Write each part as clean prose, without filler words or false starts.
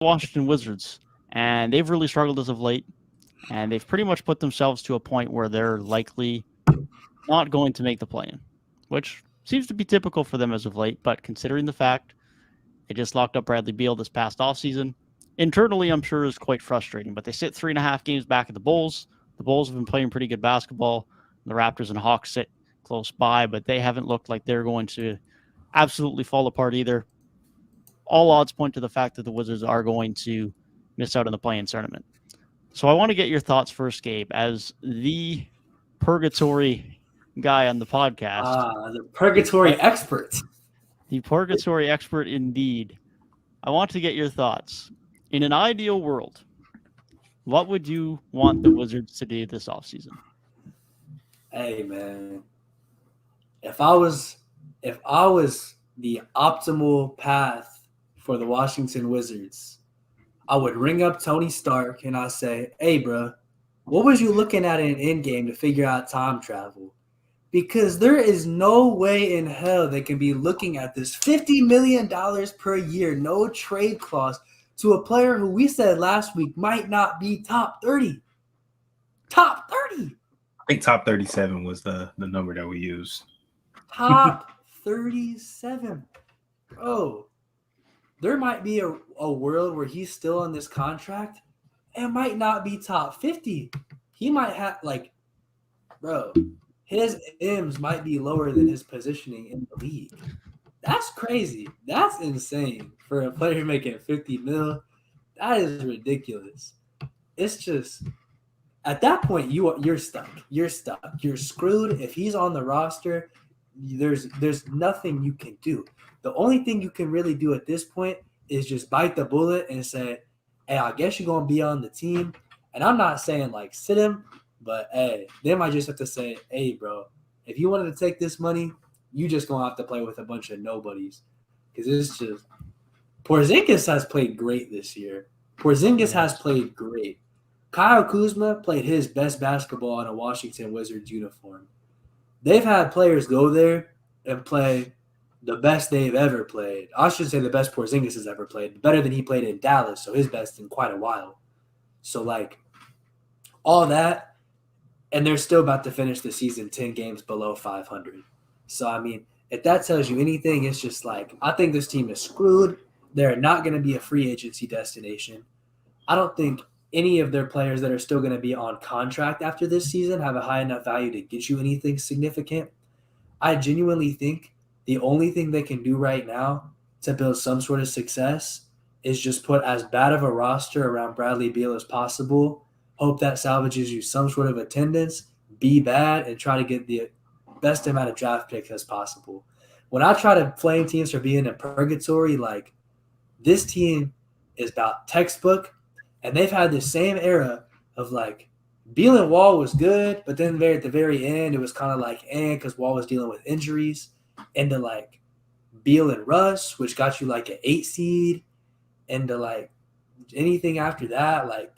Washington Wizards, and they've really struggled as of late, and they've pretty much put themselves to a point where they're likely not going to make the play-in, which seems to be typical for them as of late. But considering the fact they just locked up Bradley Beal this past offseason, internally I'm sure is quite frustrating. But they sit 3.5 games back at the Bulls. The Bulls have been playing pretty good basketball. The Raptors and Hawks sit close by, but they haven't looked like they're going to absolutely fall apart either. All odds point to the fact that the Wizards are going to miss out on the play-in tournament. So I want to get your thoughts first, Gabe, as the purgatory guy on the podcast. The purgatory expert. The purgatory expert indeed. I want to get your thoughts. In an ideal world, what would you want the Wizards to do this offseason? Hey, man. If I was the optimal path for the Washington Wizards, I would ring up Tony Stark and I'd say, hey, bro, what was you looking at in Endgame to figure out time travel? Because there is no way in hell they can be looking at this $50 million per year, no trade clause, to a player who we said last week might not be top 30. Top 30. I think top 37 was the number that we used. Top 37. Bro, there might be a world where he's still on this contract and might not be top 50. He might have, bro, his M's might be lower than his positioning in the league. That's crazy. That's insane for a player making $50 million. That is ridiculous. It's just at that point you're stuck. You're stuck. You're screwed. If he's on the roster, there's nothing you can do. The only thing you can really do at this point is just bite the bullet and say, hey, I guess you're gonna be on the team. And I'm not saying sit him, but hey, they might just have to say, hey, bro, if you wanted to take this money, you just gonna have to play with a bunch of nobodies. Because it's just Porzingis has played great this year. Porzingis has played great. Kyle Kuzma played his best basketball in a Washington Wizards uniform. They've had players go there and play the best they've ever played. I should say the best Porzingis has ever played. Better than he played in Dallas, so his best in quite a while. So, all that, and they're still about to finish the season 10 games below 500. So, I mean, if that tells you anything, it's just I think this team is screwed. They're not going to be a free agency destination. I don't think any of their players that are still going to be on contract after this season have a high enough value to get you anything significant. I genuinely think the only thing they can do right now to build some sort of success is just put as bad of a roster around Bradley Beal as possible, hope that salvages you some sort of attendance, be bad, and try to get the best amount of draft picks as possible. When I try to blame teams for being in purgatory, this team is about textbook, and they've had the same era of Beal and Wall was good, but then at the very end, it was kind of because Wall was dealing with injuries, into Beal and Russ, which got you an 8 seed, into anything after that,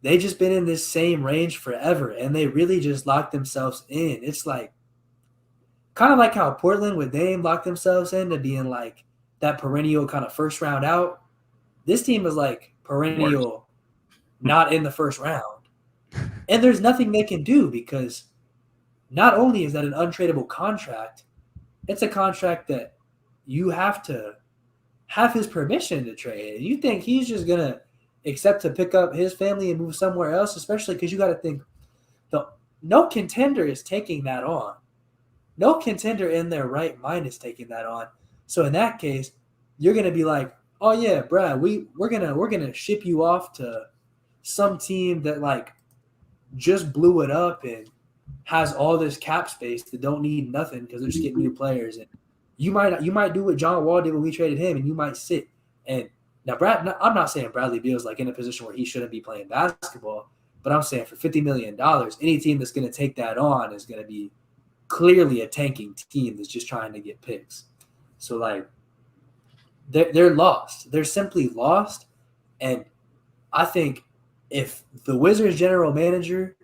they just been in this same range forever, and they really just locked themselves in. It's kind of like how Portland with Dame locked themselves into being that perennial kind of first round out. This team is perennial, not in the first round. And there's nothing they can do because not only is that an untradeable contract, it's a contract that you have to have his permission to trade. You think he's just going to accept to pick up his family and move somewhere else, especially because you got to think no contender is taking that on. No contender in their right mind is taking that on. So in that case, you're going to be oh yeah, Brad, we're gonna ship you off to some team that just blew it up and has all this cap space that don't need nothing because they're just getting new players. And you might do what John Wall did when we traded him, and you might sit. And now I'm not saying Bradley Beal's in a position where he shouldn't be playing basketball, but I'm saying for $50 million, any team that's going to take that on is going to be clearly a tanking team that's just trying to get picks. So they're lost. They're simply lost. And I think if the Wizards general manager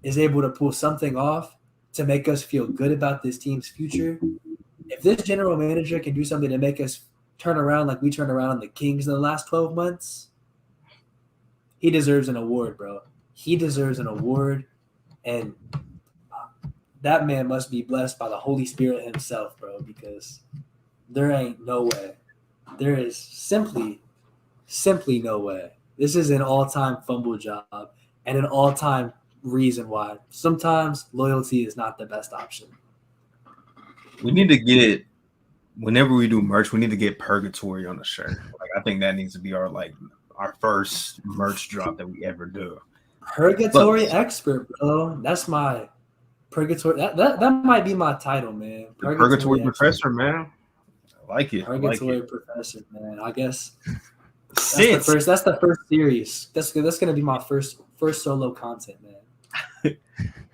is able to pull something off to make us feel good about this team's future, if this general manager can do something to make us turn around like we turned around on the Kings in the last 12 months, he deserves an award, bro. He deserves an award, and that man must be blessed by the Holy Spirit himself, bro, because there ain't no way. There is simply no way. This is an all-time fumble job and an all-time reason why sometimes loyalty is not the best option. We need to get, whenever we do merch, we need to get Purgatory on the shirt. Like, I think that needs to be our first merch drop that we ever do. Purgatory expert, bro. That's my Purgatory. That might be my title, man. Purgatory professor, man. I like it. Purgatory professor, man. I guess that's the first series. That's gonna be my first solo content, man.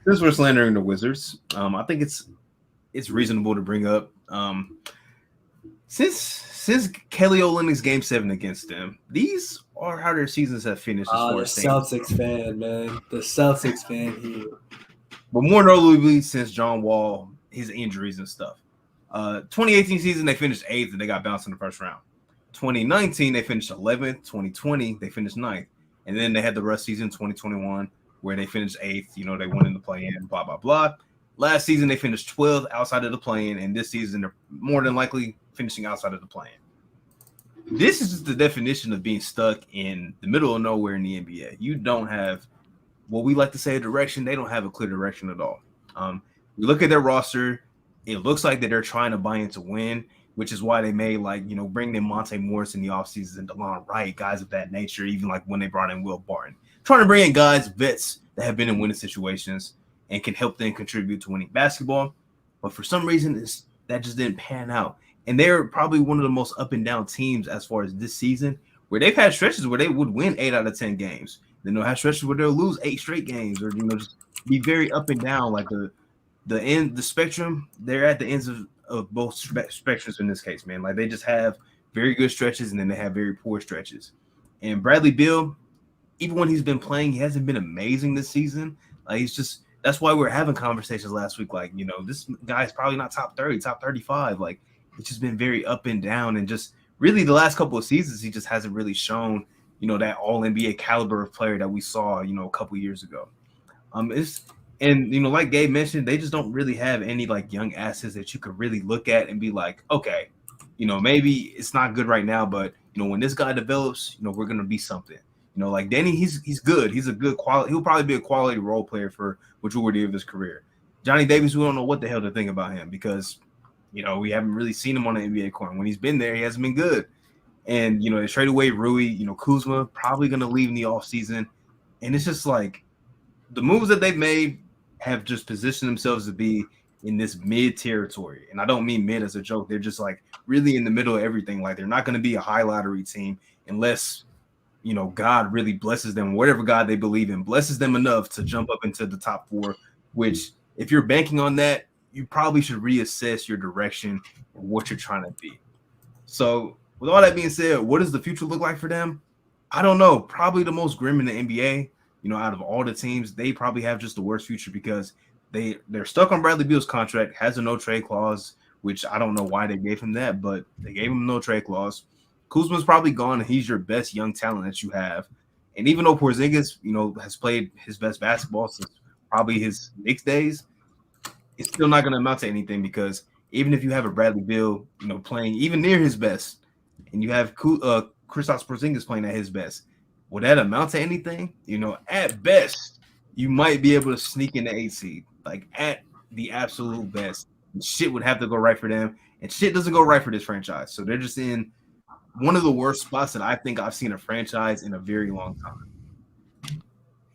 Since we're slandering the Wizards, I think it's reasonable to bring up since Kelly Olynyk's Game 7 against them, these are how their seasons have finished. As far as Celtics fan, man. The Celtics fan here. But more notably, since John Wall, his injuries and stuff. 2018 season, they finished 8th and they got bounced in the first round. 2019, they finished 11th. 2020, they finished 9th. And then they had the rest season 2021 where they finished 8th. You know, they went in the play-in, blah, blah, blah. Last season, they finished 12th outside of the play-in. And this season, they're more than likely finishing outside of the play-in. This is just the definition of being stuck in the middle of nowhere in the NBA. You don't have what we like to say a direction. They don't have a clear direction at all. We look at their roster. It looks like that they're trying to buy into win, which is why they may bring in Monte Morris in the offseason and DeLon Wright, guys of that nature, even like when they brought in Will Barton. Trying to bring in guys, vets that have been in winning situations and can help them contribute to winning basketball. But for some reason, that just didn't pan out. And they're probably one of the most up and down teams as far as this season, where they've had stretches where they would win 8 out of 10 games. Then they'll have stretches where they'll lose 8 straight games, or just be very up and down. Like the spectrum, they're at the ends of both spectrums in this case, man. Like they just have very good stretches and then they have very poor stretches. And Bradley Beal, even when he's been playing, he hasn't been amazing this season. Like that's why we're having conversations last week. Like, this guy's probably not top 30, top 35. Like it's just been very up and down, and just really the last couple of seasons, he just hasn't really shown, that all NBA caliber of player that we saw, a couple years ago. Like Gabe mentioned, they just don't really have any young assets that you could really look at and be like, okay, maybe it's not good right now, but when this guy develops, we're gonna be something. Like Danny, he's good. He's a good quality. He'll probably be a quality role player for majority of his career. Johnny Davis, we don't know what the hell to think about him because we haven't really seen him on the NBA court. When he's been there, he hasn't been good. And they trade away Rui. Kuzma probably gonna leave in the offseason. And it's just like the moves that they've made have just positioned themselves to be in this mid territory. And I don't mean mid as a joke. They're just really in the middle of everything. Like they're not going to be a high lottery team unless, God really blesses them, whatever God they believe in, blesses them enough to jump up into the top 4, which if you're banking on that, you probably should reassess your direction and what you're trying to be. So with all that being said, what does the future look like for them? I don't know. Probably the most grim in the NBA. Out of all the teams, they probably have just the worst future because they're stuck on Bradley Beal's contract, has a no trade clause, which I don't know why they gave him that, but they gave him a no trade clause. Kuzma's probably gone, and he's your best young talent that you have. And even though Porzingis, has played his best basketball since probably his Knicks days, it's still not going to amount to anything because even if you have a Bradley Beal, playing even near his best, and you have Kristaps Porzingis playing at his best, will that amount to anything? At best, you might be able to sneak in the 8 seed. Like at the absolute best, shit would have to go right for them, and shit doesn't go right for this franchise. So they're just in one of the worst spots that I think I've seen a franchise in a very long time.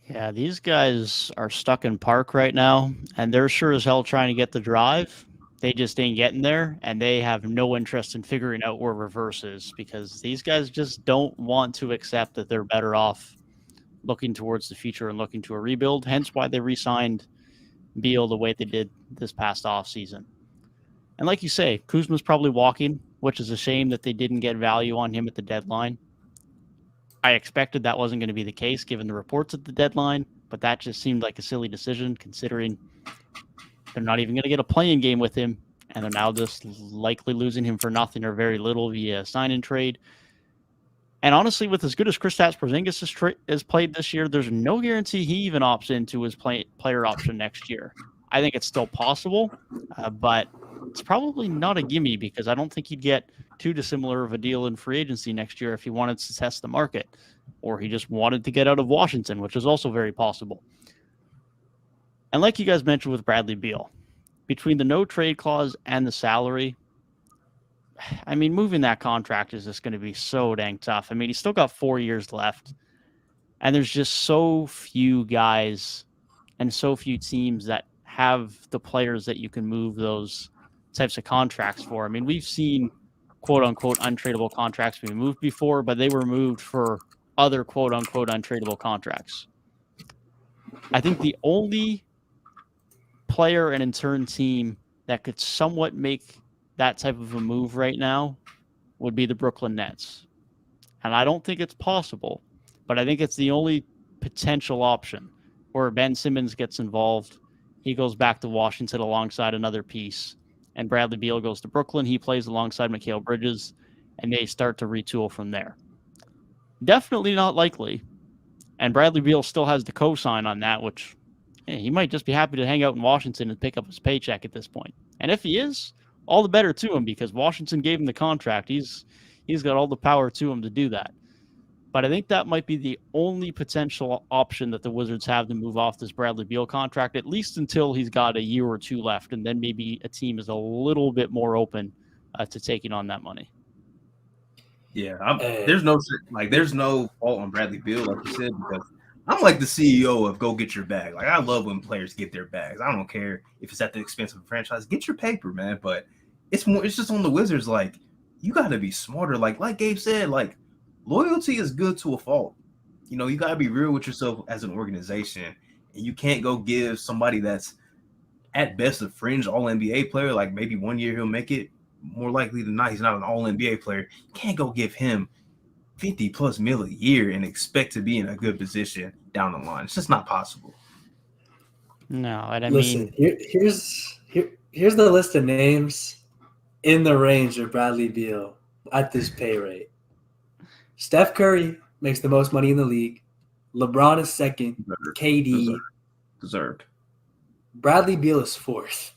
Yeah, these guys are stuck in park right now, and they're sure as hell trying to get the drive. They just ain't getting there, and they have no interest in figuring out where reverse is because these guys just don't want to accept that they're better off looking towards the future and looking to a rebuild, hence why they re-signed Beal the way they did this past offseason. And like you say, Kuzma's probably walking, which is a shame that they didn't get value on him at the deadline. I expected that wasn't going to be the case given the reports at the deadline, but that just seemed like a silly decision considering they're not even going to get a play-in game with him, and they're now just likely losing him for nothing or very little via sign-in trade. And honestly, with as good as Kristaps Porzingis has played this year, there's no guarantee he even opts into his player option next year. I think it's still possible, but it's probably not a gimme because I don't think he'd get too dissimilar of a deal in free agency next year if he wanted to test the market, or he just wanted to get out of Washington, which is also very possible. And like you guys mentioned with Bradley Beal, between the no trade clause and the salary, I mean, moving that contract is just going to be so dang tough. I mean, he's still got 4 years left, and there's just so few guys and so few teams that have the players that you can move those types of contracts for. I mean, we've seen quote-unquote untradeable contracts be moved before, but they were moved for other quote-unquote untradeable contracts. I think the only player and in turn team that could somewhat make that type of a move right now would be the Brooklyn Nets. And I don't think it's possible, but I think it's the only potential option where Ben Simmons gets involved. He goes back to Washington alongside another piece, and Bradley Beal goes to Brooklyn. He plays alongside Mikal Bridges, and they start to retool from there. Definitely not likely. And Bradley Beal still has the cosign on that, which he might just be happy to hang out in Washington and pick up his paycheck at this point. And if he is, all the better to him because Washington gave him the contract. He's got all the power to him to do that. But I think that might be the only potential option that the Wizards have to move off this Bradley Beal contract, at least until he's got a year or two left, and then maybe a team is a little bit more open to taking on that money. Yeah, there's no fault on Bradley Beal, like you said, because I'm like the CEO of go get your bag. Like I love when players get their bags. I don't care if it's at the expense of a franchise. Get your paper, man. But it's just on the Wizards. Like you got to be smarter. Like Gabe said, like loyalty is good to a fault. You know, you got to be real with yourself as an organization, and you can't go give somebody that's at best a fringe All NBA player. Like maybe 1 year he'll make it. More likely than not, he's not an All NBA player. You can't go give him $50+ million a year and expect to be in a good position down the line. It's just not possible. No, and Listen, here's the list of names in the range of Bradley Beal at this pay rate. Steph Curry makes the most money in the league. LeBron is second. KD. Deserved. Bradley Beal is fourth.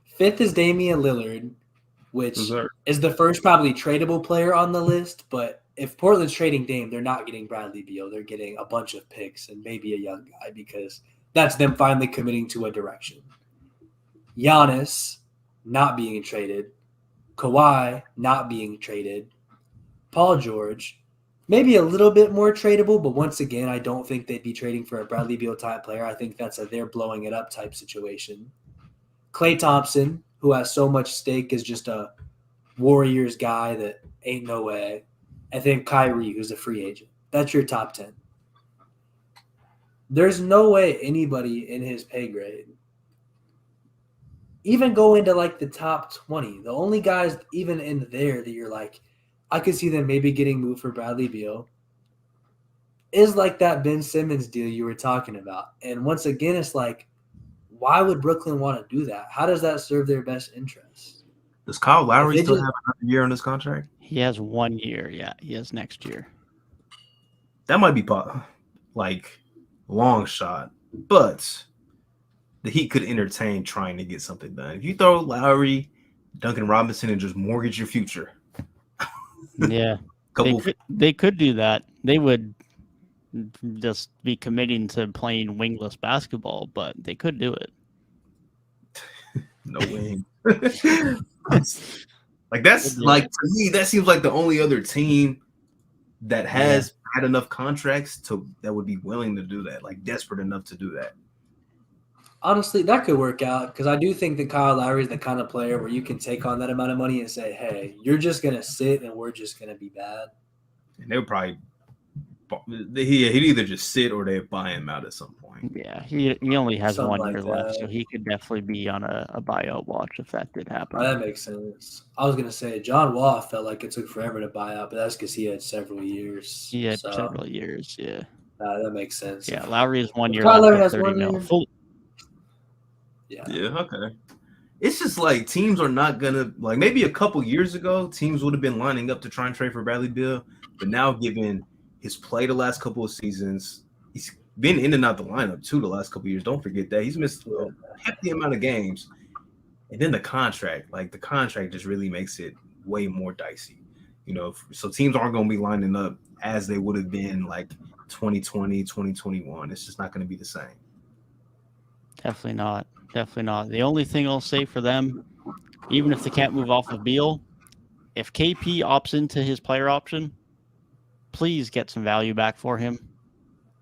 Fifth is Damian Lillard, which is the first probably tradable player on the list. But if Portland's trading Dame, they're not getting Bradley Beal. They're getting a bunch of picks and maybe a young guy because that's them finally committing to a direction. Giannis not being traded. Kawhi not being traded. Paul George, maybe a little bit more tradable, but once again, I don't think they'd be trading for a Bradley Beal type player. I think that's a they're blowing it up type situation. Klay Thompson, who has so much stake, is just a Warriors guy that ain't no way. And then Kyrie, who's a free agent. That's your top 10. There's no way anybody in his pay grade even go into like the top 20. The only guys even in there that you're like, I could see them maybe getting moved for Bradley Beal is like that Ben Simmons deal you were talking about. And once again, it's like, why would Brooklyn want to do that? How does that serve their best interests? Does Kyle Lowry still have another year on this contract? He has 1 year. Yeah, he has next year. That might be like long shot, but the Heat could entertain trying to get something done. If you throw Lowry, Duncan Robinson, and just mortgage your future. Yeah, they could do that. They would just be committing to playing wingless basketball, but they could do it. No wing. Like that's like to me, that seems like the only other team that has had enough contracts that would be willing to do that, like desperate enough to do that. Honestly, that could work out because I do think that Kyle Lowry is the kind of player where you can take on that amount of money and say, hey, you're just going to sit and we're just going to be bad. And they would probably he'd either just sit or they'd buy him out at some point. Yeah, he only has Something 1 year like left, that. so he could definitely be on a buyout watch if that did happen. Oh, that makes sense. I was going to say John Wall felt like it took forever to buy out, but that's because he had several years. He had several years, yeah. That makes sense. Yeah, Lowry has 1 year Kyle left. Lowry has 30 1 mil. year. Yeah, okay. It's just like teams are not gonna like maybe a couple years ago, teams would have been lining up to try and trade for Bradley Beal, but now given his play the last couple of seasons, he's been in and out the lineup too the last couple of years. Don't forget that he's missed a hefty amount of games, and then the contract just really makes it way more dicey. So teams aren't going to be lining up as they would have been like 2020, 2021. It's just not going to be the same. Definitely not. Definitely not. The only thing I'll say for them, even if they can't move off of Beal, if KP opts into his player option, please get some value back for him.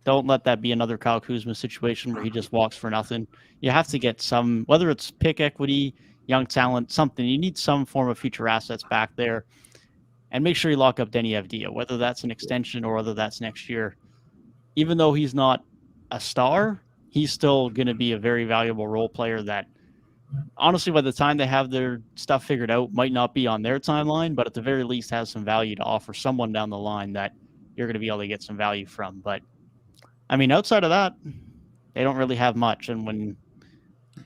Don't let that be another Kyle Kuzma situation where he just walks for nothing. You have to get some, whether it's pick equity, young talent, something. You need some form of future assets back there. And make sure you lock up Denny Avdija, whether that's an extension or whether that's next year. Even though he's not a star, he's still going to be a very valuable role player that, honestly, by the time they have their stuff figured out, might not be on their timeline, but at the very least has some value to offer someone down the line that you're going to be able to get some value from. But, I mean, outside of that, they don't really have much. And when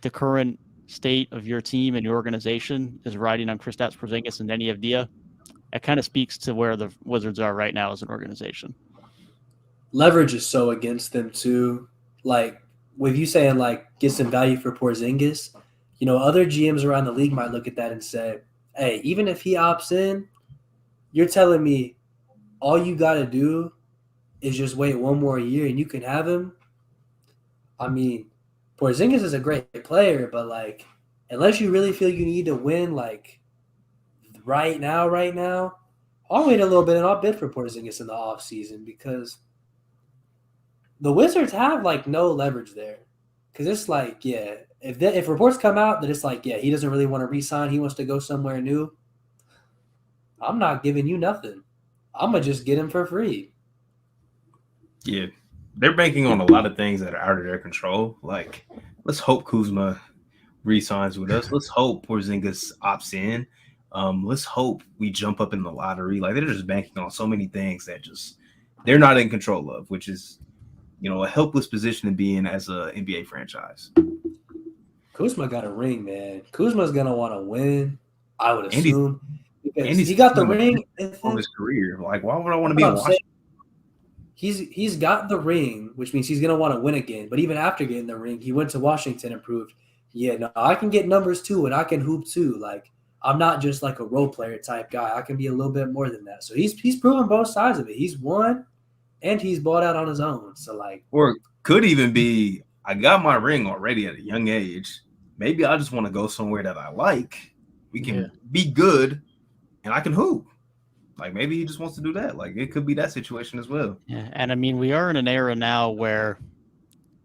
the current state of your team and your organization is riding on Kristaps Porzingis and Denny Avdija, it kind of speaks to where the Wizards are right now as an organization. Leverage is so against them, too. Like, with you saying, like, get some value for Porzingis, other GMs around the league might look at that and say, hey, even if he opts in, you're telling me all you got to do is just wait one more year and you can have him? I mean, Porzingis is a great player, but, like, unless you really feel you need to win, like, right now, I'll wait a little bit and I'll bid for Porzingis in the offseason because the Wizards have, like, no leverage there. Because it's like, yeah, if reports come out that it's like, yeah, he doesn't really want to re-sign, he wants to go somewhere new, I'm not giving you nothing. I'm going to just get him for free. Yeah, they're banking on a lot of things that are out of their control. Like, let's hope Kuzma re-signs with us. Let's hope Porzingis opts in. Let's hope we jump up in the lottery. Like, they're just banking on so many things that just they're not in control of, which is, a helpless position to be in as an NBA franchise. Kuzma got a ring, man. Kuzma's going to want to win, I would assume. And he's he got the ring of his career. Like, why would I want to be in Washington? He's got the ring, which means he's going to want to win again. But even after getting the ring, he went to Washington and proved, yeah, no, I can get numbers too, and I can hoop too. Like, I'm not just like a role player type guy. I can be a little bit more than that. So he's proven both sides of it. He's won, and he's bought out on his own. So, like, or could even be, I got my ring already at a young age. Maybe I just want to go somewhere that I like. We can be good, and I can hoop. Like, maybe he just wants to do that. Like, it could be that situation as well. Yeah, and I mean, we are in an era now where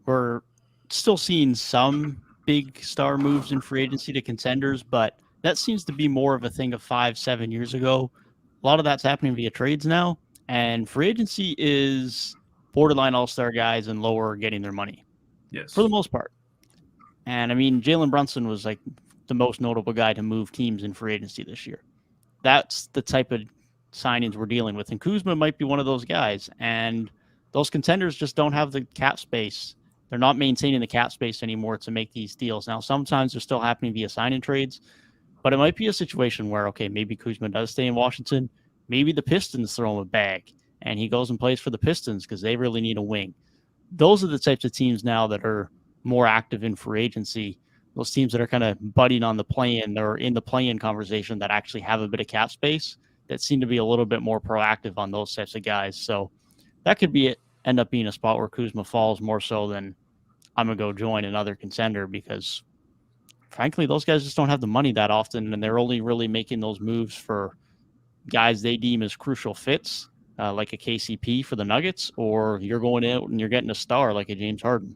we're still seeing some big star moves in free agency to contenders, but that seems to be more of a thing of 5-7 years ago. A lot of that's happening via trades now, and free agency is borderline all-star guys and lower getting their money. Yes, for the most part. And I mean, Jalen Brunson was like the most notable guy to move teams in free agency this year. That's the type of signings we're dealing with. And Kuzma might be one of those guys. And those contenders just don't have the cap space. They're not maintaining the cap space anymore to make these deals. Now, sometimes they're still happening via sign-in trades, but it might be a situation where, okay, maybe Kuzma does stay in Washington. Maybe the Pistons throw him a bag and he goes and plays for the Pistons because they really need a wing. Those are the types of teams now that are more active in free agency. Those teams that are kind of budding on the play-in or in the play-in conversation that actually have a bit of cap space that seem to be a little bit more proactive on those types of guys. So that could be it, end up being a spot where Kuzma falls more so than I'm going to go join another contender because, frankly, those guys just don't have the money that often, and they're only really making those moves for guys they deem as crucial fits, like a KCP for the Nuggets, or you're going out and you're getting a star like a James Harden.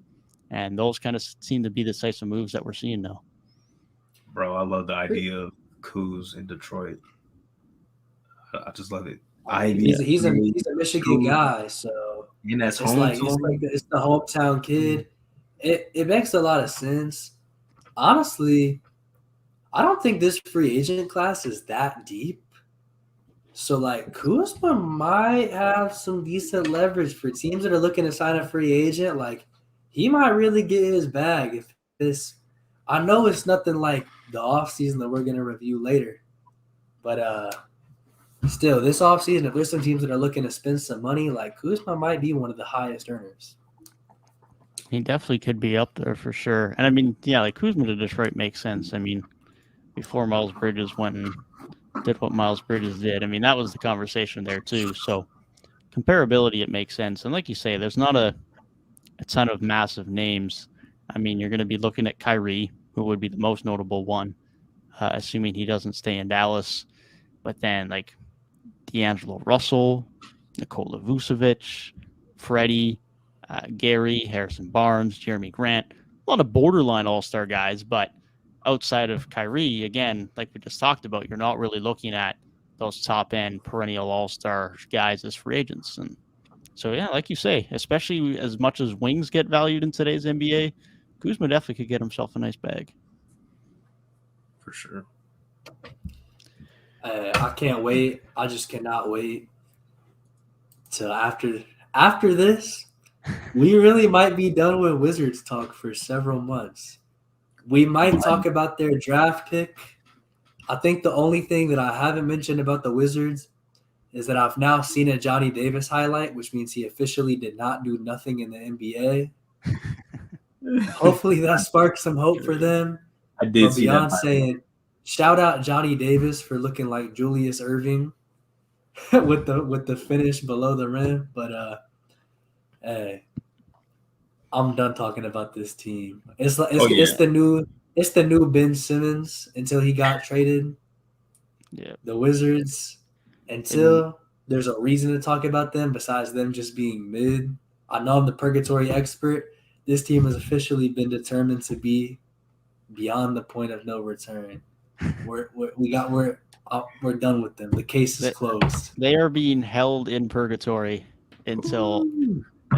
And those kind of seem to be the types of moves that we're seeing now. Bro, I love the idea of Kuz in Detroit. I just love it. He's a Michigan guy, so and that's it's it's the hometown kid. It makes a lot of sense. Honestly, I don't think this free agent class is that deep. So, like, Kuzma might have some decent leverage for teams that are looking to sign a free agent. Like, he might really get his bag if this. I know it's nothing like the offseason that we're gonna review later, but still, this offseason, if there's some teams that are looking to spend some money, like Kuzma might be one of the highest earners. He definitely could be up there for sure. And I mean, yeah, like Kuzma to Detroit makes sense. I mean, before Miles Bridges went and did what Miles Bridges did, I mean, that was the conversation there too. So comparability, it makes sense. And like you say, there's not a ton of massive names. I mean, you're going to be looking at Kyrie, who would be the most notable one, assuming he doesn't stay in Dallas. But then like D'Angelo Russell, Nikola Vucevic, Freddie, Gary, Harrison Barnes, Jeremy Grant, a lot of borderline all-star guys, but outside of Kyrie, again, like we just talked about, you're not really looking at those top-end perennial all-star guys as free agents. And so, yeah, like you say, especially as much as wings get valued in today's NBA, Kuzma definitely could get himself a nice bag. For sure. I can't wait. I just cannot wait till after this. We really might be done with Wizards talk for several months. We might talk about their draft pick. I think the only thing that I haven't mentioned about the Wizards is that I've now seen a Johnny Davis highlight, which means he officially did not do nothing in the NBA. Hopefully that sparks some hope for them. I did but see beyond that. saying, shout out Johnny Davis for looking like Julius Erving with the finish below the rim. But hey, I'm done talking about this team. It's the new Ben Simmons until he got traded. Yeah, The Wizards, until there's a reason to talk about them besides them just being mid. I know I'm the purgatory expert. This team has officially been determined to be beyond the point of no return. We're done with them. The case is closed. They are being held in purgatory until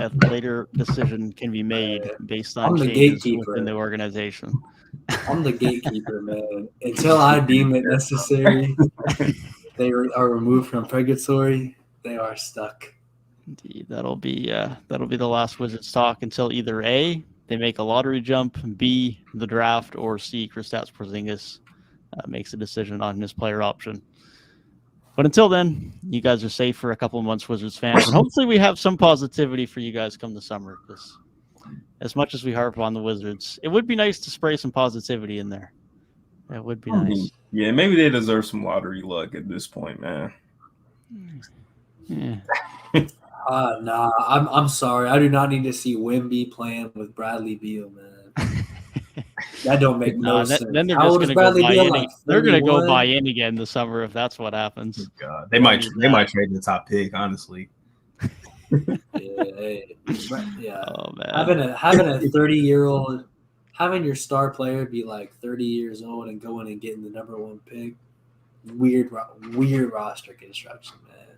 a later decision can be made based on changes within the organization. I'm the gatekeeper, man. Until I deem it necessary, they are removed from purgatory. They are stuck. Indeed, that'll be the last Wizards talk until either A, they make a lottery jump, B, the draft, or C, Kristaps Porzingis makes a decision on his player option. But until then, you guys are safe for a couple of months, Wizards fans, and hopefully we have some positivity for you guys come the summer. Because as much as we harp on the Wizards, it would be nice to spray some positivity in there. That would be nice. Yeah, maybe they deserve some lottery luck at this point, man. Yeah. Nah, I'm sorry. I do not need to see Wemby playing with Bradley Beal, man. That don't make no sense. Then they're just going to go buy in. They're going to go buy in again this summer if that's what happens. God, they might trade the top pick, honestly. Yeah. Oh man. Having a 30-year-old, having your star player be like 30 years old and going and getting the number one pick, weird roster construction, man.